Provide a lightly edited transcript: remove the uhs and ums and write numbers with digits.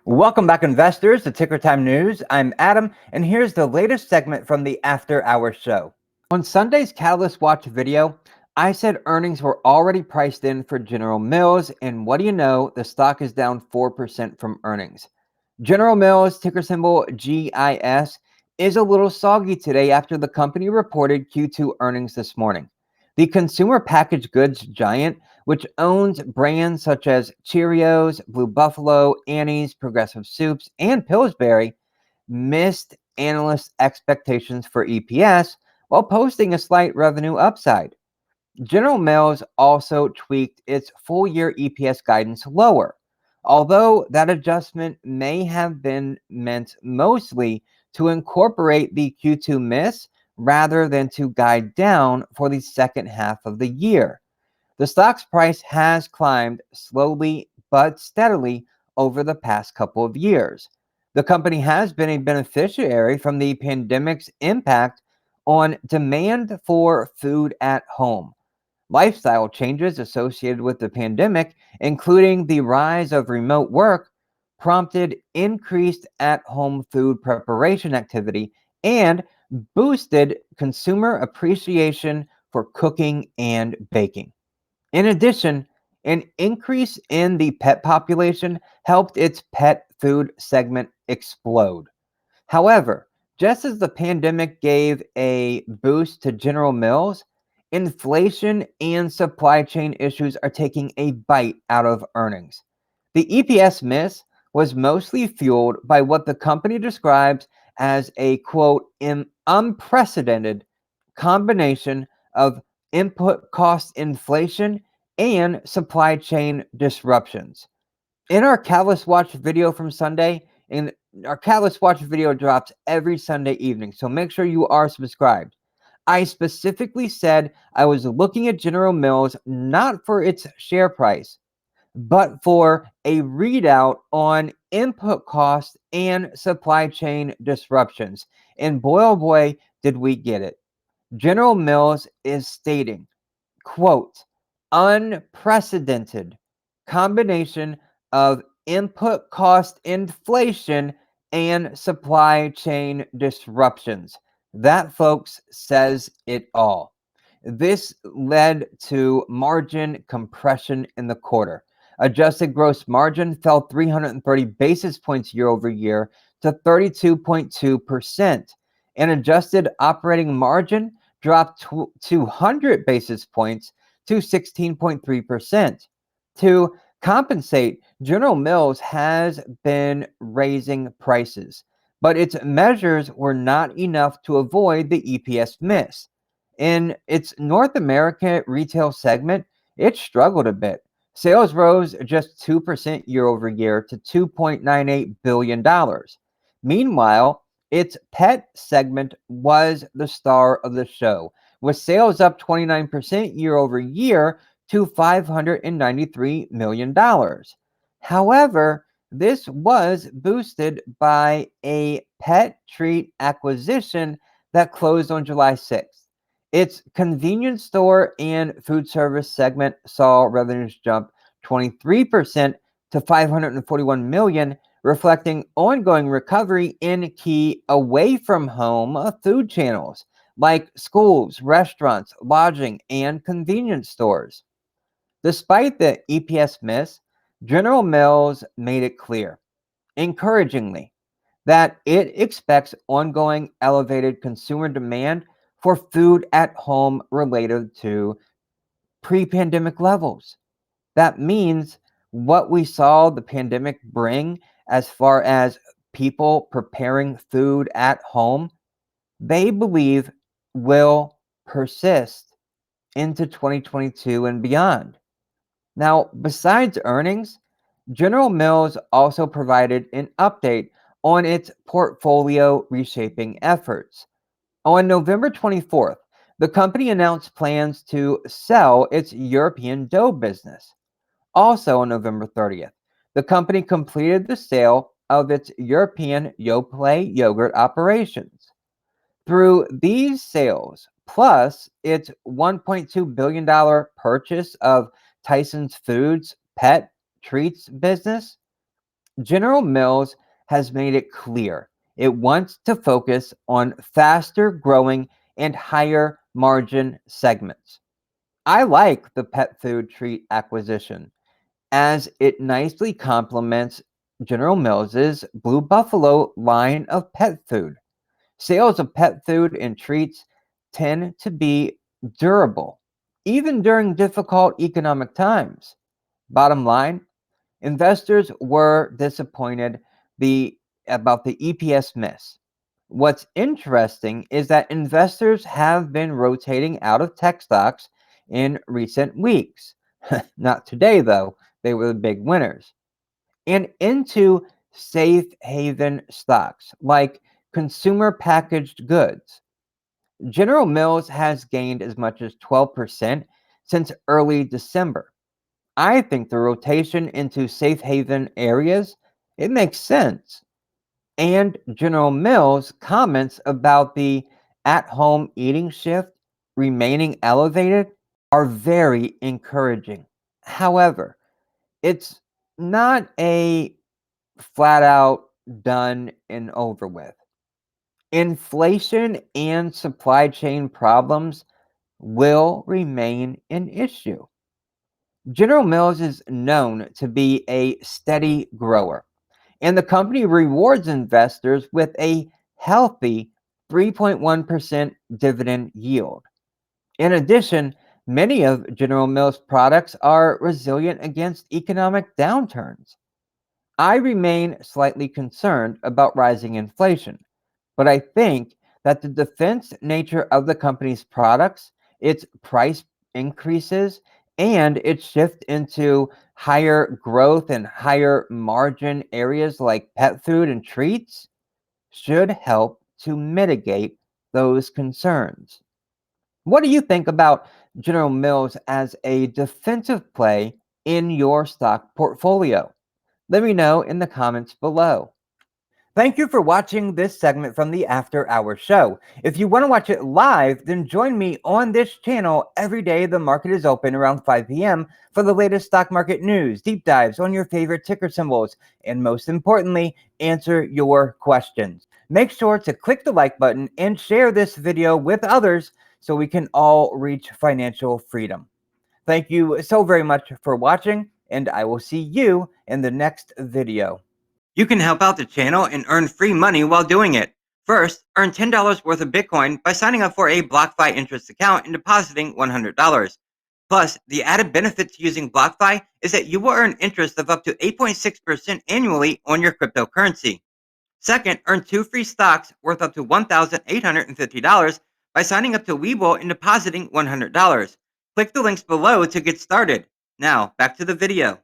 Welcome back, investors, to Ticker Time News. I'm Adam, and here's the latest segment from the After Hours show. On Sunday's Catalyst Watch video, I said earnings were already priced in for General Mills, and what do you know? The stock is down 4% from earnings. General Mills, ticker symbol GIS, is a little soggy today after the company reported Q2 earnings this morning. The consumer packaged goods giant, which owns brands such as Cheerios, Blue Buffalo, Annie's, Progressive Soups, and Pillsbury, missed analyst expectations for EPS while posting a slight revenue upside. General Mills also tweaked its full-year EPS guidance lower, although that adjustment may have been meant mostly to incorporate the Q2 miss rather than to guide down for the second half of the year. The stock's price has climbed slowly but steadily over the past couple of years. The company has been a beneficiary from the pandemic's impact on demand for food at home. Lifestyle changes associated with the pandemic, including the rise of remote work, prompted increased at-home food preparation activity and boosted consumer appreciation for cooking and baking. In addition, an increase in the pet population helped its pet food segment explode. However, just as the pandemic gave a boost to General Mills, inflation and supply chain issues are taking a bite out of earnings. The EPS miss was mostly fueled by what the company describes as a quote, unprecedented combination of input cost inflation and supply chain disruptions. In our Catalyst Watch video from Sunday, and our Catalyst Watch video drops every Sunday evening, so make sure you are subscribed. I specifically said I was looking at General Mills not for its share price, but for a readout on input costs and supply chain disruptions. And boy, oh boy, did we get it. General Mills is stating, quote, unprecedented combination of input cost inflation and supply chain disruptions. That, folks, says it all. This led to margin compression in the quarter. Adjusted gross margin fell 330 basis points year over year to 32.2%, and adjusted operating margin dropped 200 basis points to 16.3%. To compensate, General Mills has been raising prices, but its measures were not enough to avoid the EPS miss. In its North America retail segment, it struggled a bit. Sales rose just 2% year over year to $2.98 billion. Meanwhile, its pet segment was the star of the show, with sales up 29% year over year to $593 million. However, this was boosted by a pet treat acquisition that closed on July 6th. Its convenience store and food service segment saw revenues jump 23% to $541 million, reflecting ongoing recovery in key away-from-home food channels like schools, restaurants, lodging, and convenience stores. Despite the EPS miss, General Mills made it clear, encouragingly, that it expects ongoing elevated consumer demand for food at home related to pre-pandemic levels. That means what we saw the pandemic bring as far as people preparing food at home, they believe will persist into 2022 and beyond. Now, besides earnings, General Mills also provided an update on its portfolio reshaping efforts. On November 24th, the company announced plans to sell its European dough business. Also on November 30th, the company completed the sale of its European Yoplait yogurt operations. Through these sales, plus its $1.2 billion purchase of Tyson's Foods pet treats business, General Mills has made it clear it wants to focus on faster growing and higher margin segments. I like the pet food treat acquisition as it nicely complements General Mills's Blue Buffalo line of pet food. Sales of pet food and treats tend to be durable, even during difficult economic times. Bottom line, investors were disappointed about the EPS miss. What's interesting is that investors have been rotating out of tech stocks in recent weeks. Not today, though. They were the big winners. And into safe haven stocks like consumer packaged goods. General Mills has gained as much as 12% since early December. I think the rotation into safe haven areas, it makes sense. And General Mills comments about the at-home eating shift remaining elevated are very encouraging. However, it's not a flat out done and over with. Inflation and supply chain problems will remain an issue. General Mills is known to be a steady grower, and the company rewards investors with a healthy 3.1% dividend yield. In addition, many of General Mills' products are resilient against economic downturns. I remain slightly concerned about rising inflation, but I think that the defense nature of the company's products, its price increases, and its shift into higher growth and higher margin areas like pet food and treats should help to mitigate those concerns. What do you think about General Mills as a defensive play in your stock portfolio? Let me know in the comments below. Thank you for watching this segment from the After Hours Show. If you want to watch it live, then join me on this channel every day the market is open around 5 p.m. for the latest stock market news, deep dives on your favorite ticker symbols, and most importantly, answer your questions. Make sure to click the like button and share this video with others so we can all reach financial freedom. Thank you so very much for watching, and I will see you in the next video. You can help out the channel and earn free money while doing it. First, earn $10 worth of Bitcoin by signing up for a BlockFi interest account and depositing $100. Plus, the added benefit to using BlockFi is that you will earn interest of up to 8.6% annually on your cryptocurrency. Second, earn 2 free stocks worth up to $1,850 by signing up to Webull and depositing $100. Click the links below to get started. Now, back to the video.